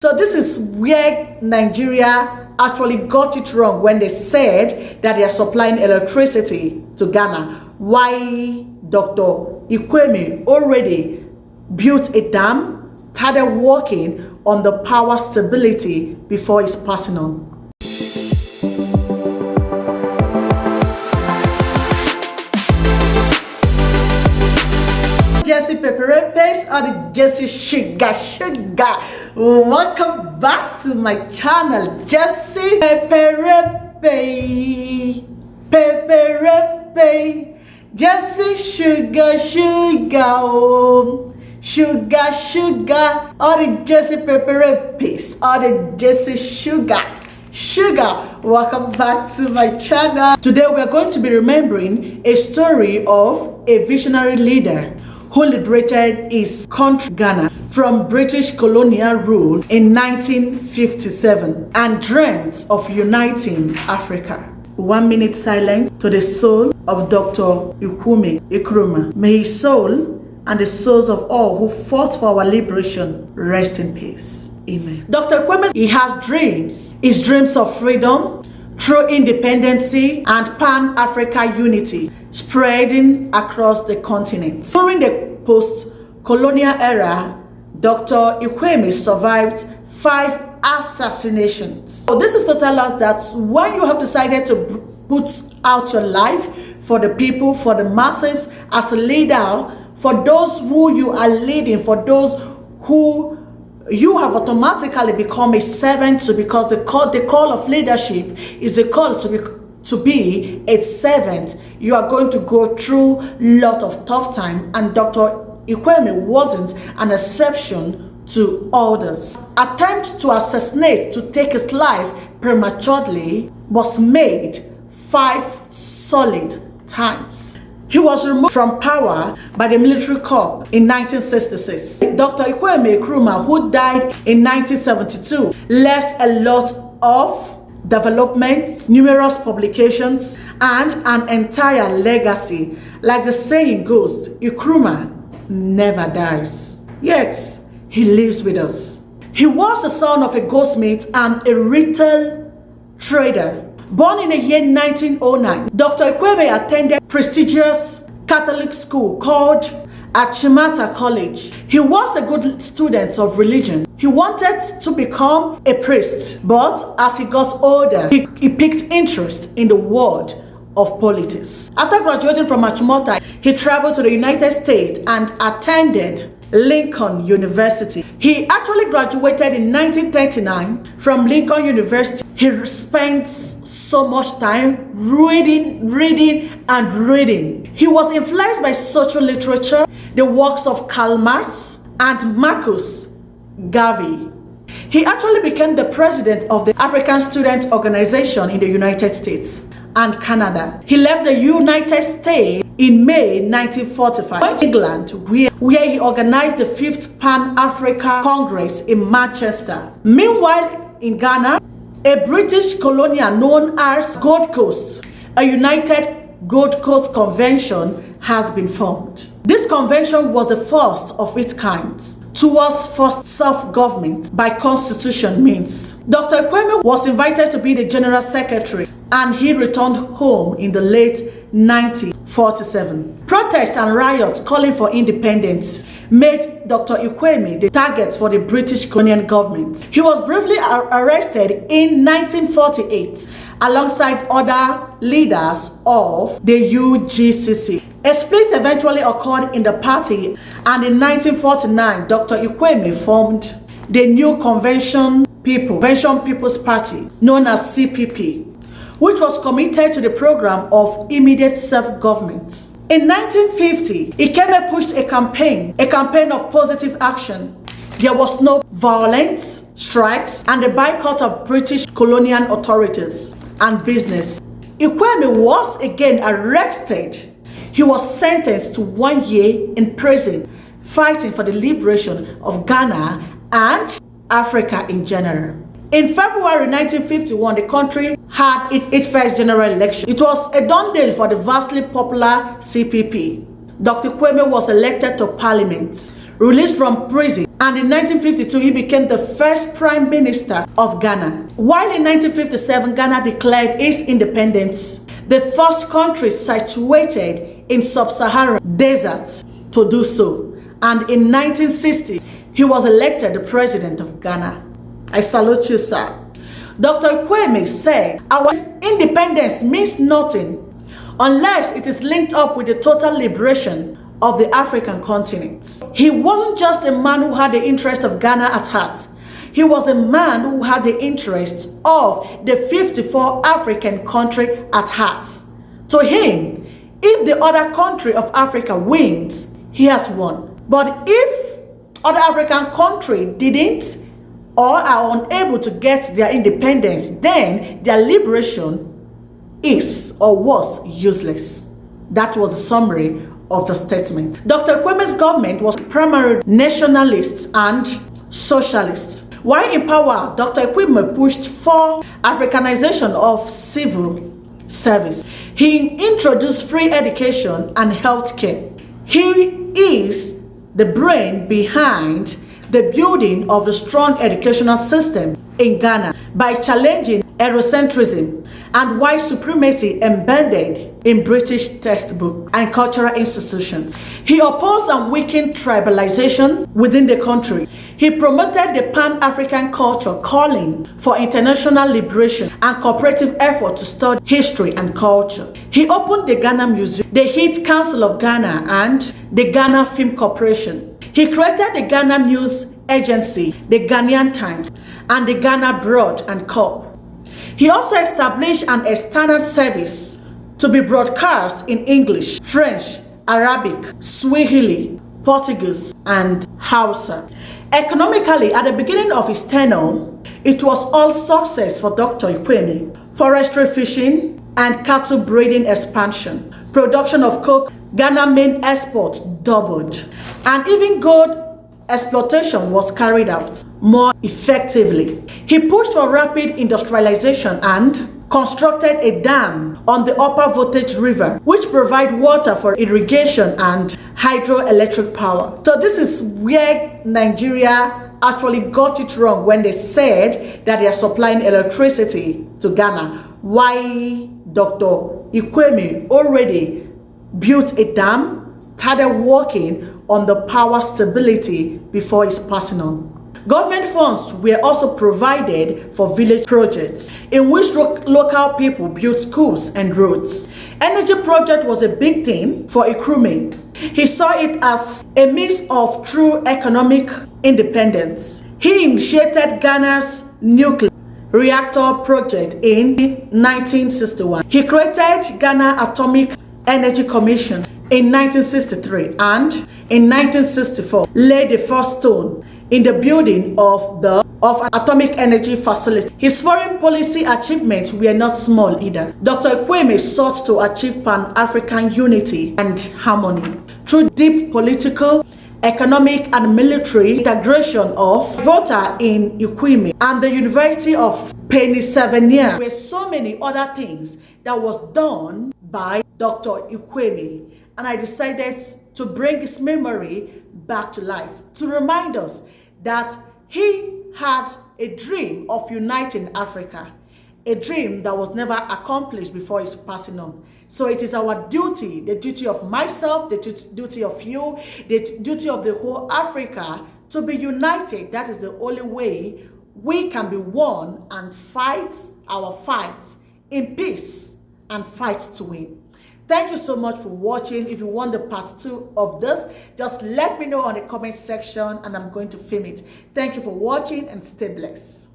So this is where Nigeria actually got it wrong when they said that they are supplying electricity to Ghana. Why Dr. Ikweme already built a dam, started working on the power stability before his passing on. Jesse Peperepe or the Jesse Sugar. Welcome back to my channel, Jesse Peperepe. Jesse Sugar, oh. Sugar, or the Jesse Peperepe or the Jesse Sugar. Welcome back to my channel. Today we are going to be remembering a story of a visionary leader who liberated his country, Ghana, from British colonial rule in 1957 and dreamt of uniting Africa. 1 minute silence to the soul of Dr. Ikweme Nkrumah. May his soul and the souls of all who fought for our liberation rest in peace. Amen. Dr. Ikweme, he has dreams. His dreams of freedom, true independency, and Pan-Africa unity spreading across the continent. During the post-colonial era, Dr. Ikweme survived 5 assassinations. So this is to tell us that when you have decided to put out your life for the people, for the masses, as a leader, for those who you are leading, for those who you have automatically become a servant to, because the call of leadership is a call to be a servant. You are going to go through a lot of tough time, and Dr. Ikweme wasn't an exception to others. Attempts to assassinate, to take his life prematurely, was made 5 solid times. He was removed from power by the military coup in 1966. Dr. Ikweme Nkrumah, who died in 1972, left a lot of developments, numerous publications, and an entire legacy. Like the saying goes, Nkrumah never dies. Yes, he lives with us. He was the son of a goldsmith and a retail trader. Born in the year 1909, Dr. Ikweme attended prestigious Catholic school called Achimota College. He was a good student of religion. He wanted to become a priest, but as he got older, he picked interest in the world of politics. After graduating from Achimota, he traveled to the United States and attended Lincoln University. He actually graduated in 1939 from Lincoln University. He spent so much time reading. He was influenced by social literature, the works of Karl Marx and Marcus Garvey. He actually became the president of the African Student Organization in the United States and Canada. He left the United States in May 1945, went to England, where he organized the 5th Pan-Africa Congress in Manchester. Meanwhile, in Ghana, a British colonial known as Gold Coast, a United Gold Coast Convention, has been formed. This convention was the first of its kind towards first self-government by constitution means. Dr. Ikweme was invited to be the general secretary, and he returned home in the late 1947. Protests and riots calling for independence made Dr. Ikweme the target for the British colonial government. He was briefly arrested in 1948 alongside other leaders of the UGCC. A split eventually occurred in the party, and in 1949, Dr. Ikweme formed the new Convention People's Party, known as CPP, which was committed to the program of immediate self-government. In 1950, Ikweme pushed a campaign of positive action. There was no violence, strikes, and the boycott of British colonial authorities and business. Ikweme was again arrested. He was sentenced to 1 year in prison, fighting for the liberation of Ghana and Africa in general. In February 1951, the country had its first general election. It was a done deal for the vastly popular CPP. Dr. Ikweme was elected to parliament, released from prison, And in 1952, he became the first prime minister of Ghana. While in 1957, Ghana declared its independence, the first country situated in sub-Saharan desert to do so. And in 1960, he was elected the president of Ghana. I salute you, sir. Dr. Kwame said, our independence means nothing unless it is linked up with the total liberation of the African continent. He wasn't just a man who had the interest of Ghana at heart. He was a man who had the interests of the 54 African country at heart. To him, if the other country of Africa wins, he has won. But if other African country didn't or are unable to get their independence, then their liberation is or was useless. That was the summary of the statement. Dr. Kwame's government was primarily nationalist and socialist. While in power, Dr. Kwame pushed for Africanization of civil service. He introduced free education and health care. He is the brain behind the building of the strong educational system in Ghana by challenging Eurocentrism and white supremacy embedded in British textbook and cultural institutions. He opposed and weakened tribalization within the country. He promoted the Pan-African culture, calling for international liberation and cooperative effort to study history and culture. He opened the Ghana Museum, the Hit Council of Ghana, and the Ghana Film Corporation. He created the Ghana News Agency, the Ghanaian Times, and the Ghana Broad and Corp. He also established an external service to be broadcast in English, French, Arabic, Swahili, Portuguese, and Hausa. Economically, at the beginning of his tenure, it was all success for Dr. Kwame. Forestry, fishing, and cattle breeding expansion. Production of coke, Ghana main exports doubled. And even gold exploitation was carried out more effectively. He pushed for rapid industrialization and constructed a dam on the upper voltage river, which provide water for irrigation and hydroelectric power. So this is where Nigeria actually got it wrong when they said that they are supplying electricity to Ghana. Why Dr. Kwame already built a dam, started working on the power stability before his passing on. Government funds were also provided for village projects in which local people built schools and roads. Energy project was a big thing for Nkrumah. He saw it as a means of true economic independence. He initiated Ghana's nuclear reactor project in 1961. He created Ghana Atomic Energy Commission in 1963 and in 1964 laid the first stone in the building of an atomic energy facility. His foreign policy achievements were not small either. Dr. Kwame sought to achieve Pan-African unity and harmony through deep political, economic, and military integration of Volta in Nkrumah and the University of Pennsylvania. There were so many other things that was done by Dr. Kwame, and I decided to bring his memory back to life to remind us that he had a dream of uniting Africa, a dream that was never accomplished before his passing on. So it is our duty, the duty of myself, the duty of you, the duty of the whole Africa to be united. That is the only way we can be one and fight our fights in peace and fight to win. Thank you so much for watching. If you want the part 2 of this, just let me know on the comment section and I'm going to film it. Thank you for watching and stay blessed.